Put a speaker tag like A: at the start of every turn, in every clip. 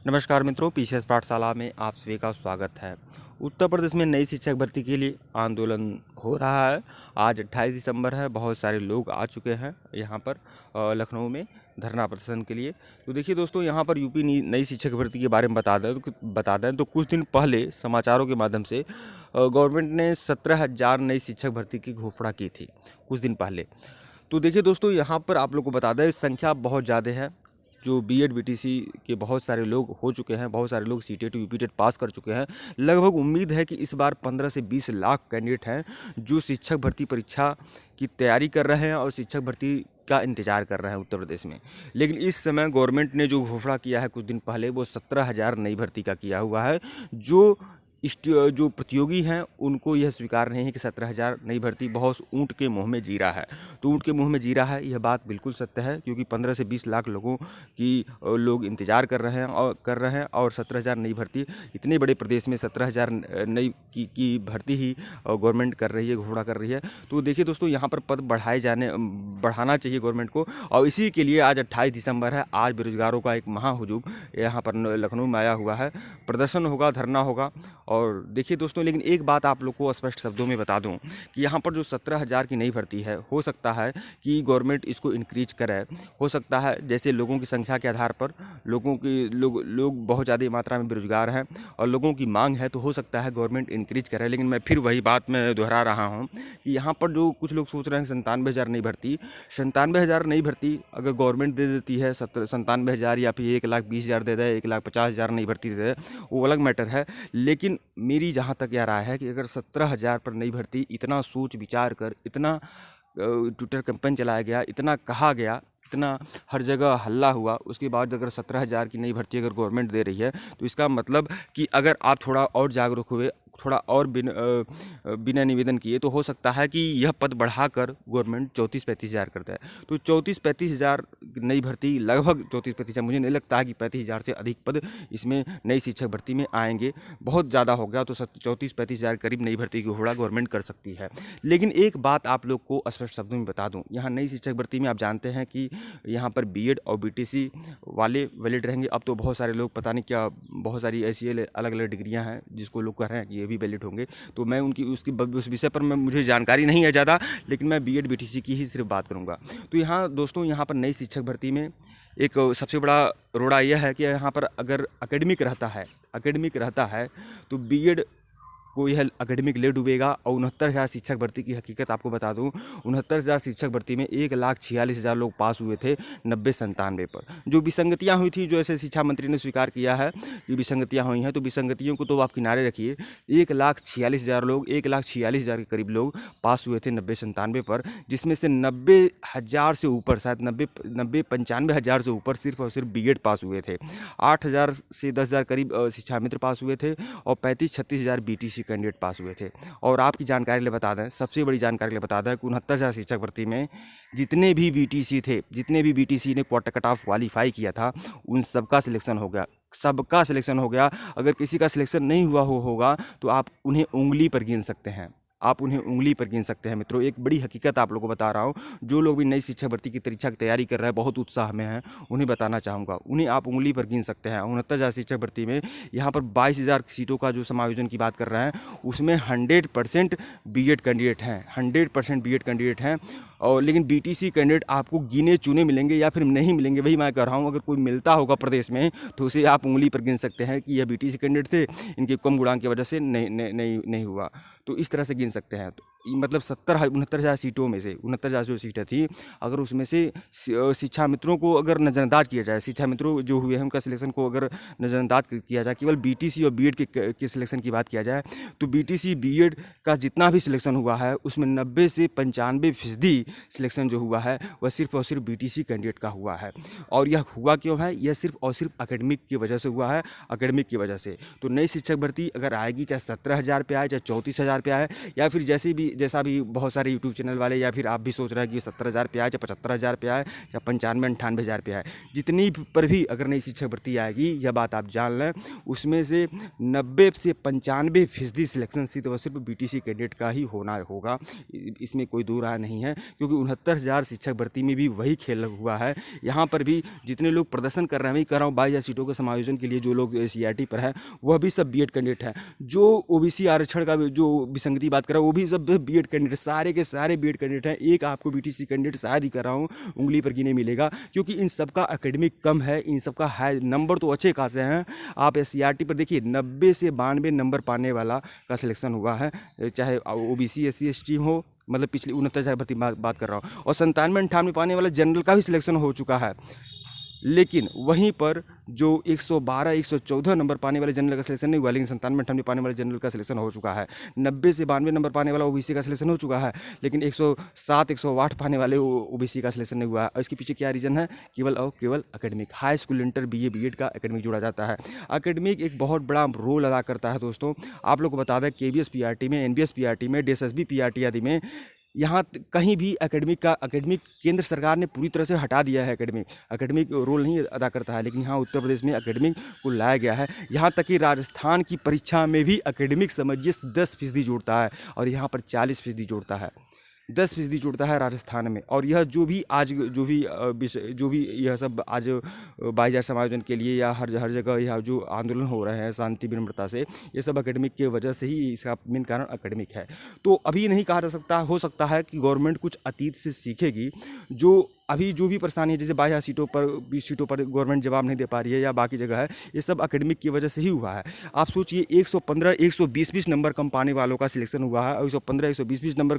A: नमस्कार मित्रों, पीसीएस पाठशाला में आप सभी का स्वागत है। उत्तर प्रदेश में नई शिक्षक भर्ती के लिए आंदोलन हो रहा है। आज 28 दिसंबर है। बहुत सारे लोग आ चुके हैं यहाँ पर लखनऊ में धरना प्रदर्शन के लिए। तो देखिए दोस्तों, यहाँ पर यूपी नई शिक्षक भर्ती के बारे में बता दें तो कुछ दिन पहले समाचारों के माध्यम से गवर्नमेंट ने 17,000 नई शिक्षक भर्ती की घोषणा की थी कुछ दिन पहले। तो देखिए दोस्तों, यहाँ पर आप लोग को बता दें, संख्या बहुत ज़्यादा है। जो बीएड बीटीसी के बहुत सारे लोग हो चुके हैं, बहुत सारे लोग सीटेट यूपीटेट पास कर चुके हैं। लगभग उम्मीद है कि इस बार 15 से 20 लाख कैंडिडेट हैं जो शिक्षक भर्ती परीक्षा की तैयारी कर रहे हैं और शिक्षक भर्ती का इंतजार कर रहे हैं उत्तर प्रदेश में। लेकिन इस समय गवर्नमेंट ने जो घोषणा किया है कुछ दिन पहले, वो 17,000 नई भर्ती का किया हुआ है। जो प्रतियोगी हैं उनको यह स्वीकार नहीं है कि 17,000 नई भर्ती बहुत ऊँट के मुंह में जीरा है। तो ऊँट के मुंह में जीरा है, यह बात बिल्कुल सत्य है, क्योंकि 15 से 20 लाख लोगों की लोग इंतजार कर रहे हैं और 17,000 नई भर्ती, इतने बड़े प्रदेश में 17,000 नई की भर्ती ही गवर्नमेंट कर रही है, घोषणा कर रही है। तो देखिए दोस्तों, यहाँ पर पद बढ़ाना चाहिए गवर्नमेंट को, और इसी के लिए आज 28 दिसंबर है। आज बेरोजगारों का एक महाहुजूम यहाँ पर लखनऊ में आया हुआ है। प्रदर्शन होगा, धरना होगा। और देखिए दोस्तों, लेकिन एक बात आप लोग को स्पष्ट शब्दों में बता दूं कि यहाँ पर जो 17,000 की नई भर्ती है, हो सकता है कि गवर्नमेंट इसको इंक्रीज करे। हो सकता है जैसे लोगों की संख्या के आधार पर लोग बहुत ज़्यादा मात्रा में बेरोजगार हैं और लोगों की मांग है, तो हो सकता है गवर्नमेंट इंक्रीज करे। लेकिन मैं फिर वही बात मैं दोहरा रहा हूँ कि यहाँ पर जो कुछ लोग सोच रहे हैं 97,000 नई भर्ती अगर गवर्नमेंट दे देती है, 97,000 या फिर 1,20,000 दे दे, 1,50,000 नई भर्ती दे दे, वो अलग मैटर है। लेकिन मेरी जहाँ तक यह राय है कि अगर 17,000 पर नई भर्ती इतना सोच विचार कर, इतना ट्विटर कैंपेन चलाया गया, इतना कहा गया, इतना हर जगह हल्ला हुआ, उसके बाद अगर 17,000 की नई भर्ती अगर गवर्नमेंट दे रही है, तो इसका मतलब कि अगर आप थोड़ा और जागरूक हुए, थोड़ा और बिना निवेदन किए, तो हो सकता है कि यह पद बढ़ाकर गवर्नमेंट 34-35 हज़ार करता है। तो 34-35 हज़ार नई भर्ती, लगभग 34-35 हज़ार, मुझे नहीं लगता है कि 35 हज़ार से अधिक पद इसमें नई शिक्षक भर्ती में आएंगे। बहुत ज़्यादा हो गया तो 34-35 हज़ार करीब नई भर्ती की घोषणा गवर्नमेंट कर सकती है। लेकिन एक बात आप लोग को स्पष्ट शब्दों में बता दूँ, यहाँ नई शिक्षक भर्ती में आप जानते हैं कि यहाँ पर बीएड और बीटीसी वाले वैलिड रहेंगे। अब तो बहुत सारे लोग, पता नहीं क्या, बहुत सारी ऐसी अलग अलग डिग्रियाँ हैं जिसको लोग कह रहे हैं कि ये भी वैलिड होंगे। तो मैं उस विषय पर मुझे जानकारी नहीं है ज़्यादा, लेकिन मैं बीएड बीटीसी की ही सिर्फ बात करूँगा। तो यहाँ दोस्तों, यहाँ पर नई शिक्षक भर्ती में एक सबसे बड़ा रोड़ा यह है कि यहाँ पर अगर एकेडमिक रहता है तो बीएड को यह एकेडमिक ले डूबेगा। और 69,000 शिक्षक भर्ती की हकीकत आपको बता दूं, 69,000 शिक्षक भर्ती में 1,46,000 लोग पास हुए थे 90-97 पर। जो विसंगतियां हुई थी, जो ऐसे शिक्षा मंत्री ने स्वीकार किया है कि विसंगतियां हुई हैं, तो विसंगतियों को तो आप किनारे रखिए। 1,46,000 लोग, 1,46,000 के करीब लोग पास हुए थे 90-97 पर, जिसमें से 90,000 से ऊपर, शायद 95,000 से ऊपर सिर्फ और सिर्फ बीएड पास हुए थे। 8,000 से 10,000 करीब शिक्षा मित्र पास हुए थे और 35-36,000 बीटीसी कैंडिडेट पास हुए थे। और आपकी जानकारी के लिए बता दें, सबसे बड़ी जानकारी के लिए बता दें कि 69,000 शिक्षक भर्ती में जितने भी बीटीसी ने क्वार्टर कट ऑफ क्वालिफाई किया था, उन सबका सिलेक्शन हो गया। सबका सिलेक्शन हो गया। अगर किसी का सिलेक्शन नहीं हुआ होगा तो आप उन्हें उंगली पर गिन सकते हैं मित्रों। एक बड़ी हकीकत आप लोगों को बता रहा हूँ। जो लोग भी नई शिक्षा भर्ती की परीक्षा की तैयारी कर रहे हैं, बहुत उत्साह में हैं, उन्हें बताना चाहूँगा, उन्हें आप उंगली पर गिन सकते हैं। 69,000 शिक्षक भर्ती में यहाँ पर 22,000 सीटों का जो समायोजन की बात कर रहे हैं, उसमें 100% बीएड कैंडिडेट हैं, 100% बीएड कैंडिडेट हैं। और लेकिन बीटीसी कैंडिडेट आपको गिने चुने मिलेंगे या फिर नहीं मिलेंगे, वही मैं कह रहा हूँ। अगर कोई मिलता होगा प्रदेश में तो उसे आप उंगली पर गिन सकते हैं कि यह बीटीसी कैंडिडेट थे, इनके कम गुणांक की वजह से नहीं हुआ। तो इस तरह से गिन सकते हैं। तो मतलब 69,000 सीटों में से 69,000 जो सीटें थी, अगर उसमें से शिक्षा मित्रों को अगर नज़रअंदाज किया जाए, शिक्षा मित्रों जो हुए हैं उनका सिलेक्शन को अगर नज़रअंदाज किया जाए, केवल बीटीसी और बीएड के सिलेक्शन की बात किया जाए, तो बीटीसी बीएड का जितना भी सिलेक्शन हुआ है, उसमें 90 से 95% सिलेक्शन जो हुआ है वह सिर्फ और सिर्फ बीटीसी कैंडिडेट का हुआ है। और यह हुआ क्यों है? यह सिर्फ और सिर्फ एकेडमिक की वजह से हुआ है, एकेडमिक की वजह से। तो नई शिक्षक भर्ती अगर आएगी, चाहे 17,000 पे आए, चाहे 34,000 पे आए, या फिर जैसे भी जैसा भी बहुत सारे यूट्यूब चैनल वाले या फिर आप भी सोच रहे हैं कि 70,000 पे आए या 75,000 पे आए या 95-98,000 पे आए, जितनी पर भी अगर नई शिक्षक भर्ती आएगी, यह बात आप जान लें, उसमें से 90 से 95% सिलेक्शन सीट वो सिर्फ बीटीसी कैंडिडेट का ही होना होगा। इसमें कोई दो राय नहीं है, क्योंकि 69,000 शिक्षक भर्ती में भी वही खेल हुआ है। यहाँ पर भी जितने लोग प्रदर्शन कर रहे हैं, वही कर रहा हूँ, 22,000 सीटों के समायोजन के लिए जो लोग CRT पर है वह भी सब बीएड कैंडिडेट हैं। जो ओबीसी आरक्षण का जो विसंगति बात कर रहा है वो भी सब बीएड कैंडिडेट, सारे के सारे बीएड कैंडिडेट हैं। एक आपको बीटीसी कैंडिडेट शायद ही कर रहा हूँ, उंगली पर गिने मिलेगा, क्योंकि इन सबका एकेडमिक कम है, इन सबका हाई नंबर तो अच्छे खासे हैं। आप CRT पर देखिए 90 से 92 नंबर पाने वाला का सिलेक्शन हुआ है, चाहे ओबीसी SC ST हो, मतलब पिछली 69,000 भर्ती बात कर रहा हूँ, और 97-98 पाने वाला जनरल का भी सिलेक्शन हो चुका है। लेकिन वहीं पर जो 112-114 नंबर पाने वाले जनरल का सिलेक्शन नहीं हुआ, लेकिन 97-98 पाने वाले जनरल का सिलेक्शन हो चुका है। 90 से 92 नंबर पाने वाला ओबीसी का सिलेक्शन हो चुका है, लेकिन 107-108 पाने वाले ओबीसी का सिलेक्शन नहीं हुआ है। और इसके पीछे क्या रीज़न है? केवल और केवल academic, high school, inter, BA BEड का एकेडमिक जोड़ा जाता है। एकेडमिक एक बहुत बड़ा रोल अदा करता है दोस्तों। आप लोग को बता दें, KVS PRT में, NBS PRT में, DSSB PRT आदि में यहाँ कहीं भी एकेडमिक केंद्र सरकार ने पूरी तरह से हटा दिया है। एकेडमिक रोल नहीं अदा करता है, लेकिन यहाँ उत्तर प्रदेश में एकेडमिक को लाया गया है। यहाँ तक कि राजस्थान की परीक्षा में भी एकेडमिक समझिए 10% जोड़ता है, और यहाँ पर 40% जोड़ता है, 10% जोड़ता है राजस्थान में। और यह जो भी यह सब आज 22,000 समायोजन के लिए या हर जगह यह जो आंदोलन हो रहे हैं शांति विनम्रता से, ये सब एकेडमिक की वजह से ही, इसका मेन कारण एकेडमिक है। तो अभी नहीं कहा जा सकता, हो सकता है कि गवर्नमेंट कुछ अतीत से सीखेगी। जो अभी जो भी परेशानी है, जैसे 22,000 सीटों पर 20 सीटों पर गवर्नमेंट जवाब नहीं दे पा रही है या बाकी जगह है, ये सब एकेडमिक की वजह से ही हुआ है। आप सोचिए 115-120 नंबर कम पाने वालों का सिलेक्शन हुआ है, और 115-120 नंबर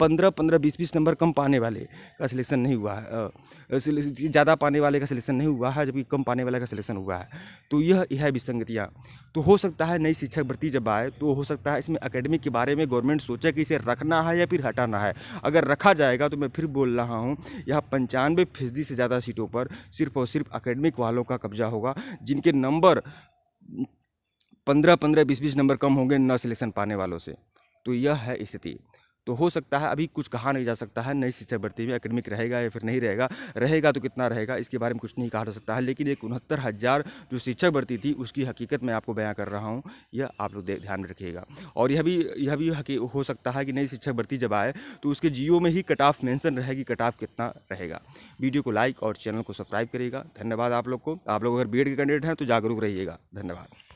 A: 15-20 नंबर कम पाने वाले का सिलेक्शन नहीं हुआ है, ज़्यादा पाने वाले का सिलेक्शन नहीं हुआ है, जबकि कम पाने वाले का सिलेक्शन हुआ है। तो यह है विसंगतियाँ। तो हो सकता है नई शिक्षक भर्ती जब आए तो हो सकता है इसमें एकेडमिक के बारे में गवर्नमेंट सोचे कि इसे रखना है या फिर हटाना है। अगर रखा जाएगा तो मैं फिर बोल रहा हूँ, यह 95% से ज़्यादा सीटों पर सिर्फ और सिर्फ एकेडमिक वालों का कब्जा होगा, जिनके नंबर 15-15, 20-20 नंबर कम होंगे न सिलेक्शन पाने वालों से। तो यह है स्थिति। तो हो सकता है, अभी कुछ कहा नहीं जा सकता है, नई शिक्षक भर्ती में एकेडमिक रहेगा या फिर नहीं रहेगा, रहेगा तो कितना रहेगा इसके बारे में कुछ नहीं कहा जा सकता है। लेकिन एक 69,000 जो शिक्षक भर्ती थी उसकी हकीकत मैं आपको बयां कर रहा हूं, यह आप लोग ध्यान में रखिएगा। और यह भी हो सकता है कि नई शिक्षक भर्ती जब आए तो उसके GO में ही कट ऑफ मेंशन रहेगी, कट ऑफ कितना रहेगा। वीडियो को लाइक और चैनल को सब्सक्राइब करिएगा। धन्यवाद आप लोग को। आप लोग अगर BEड के कैंडिडेट हैं तो जागरूक रहिएगा। धन्यवाद।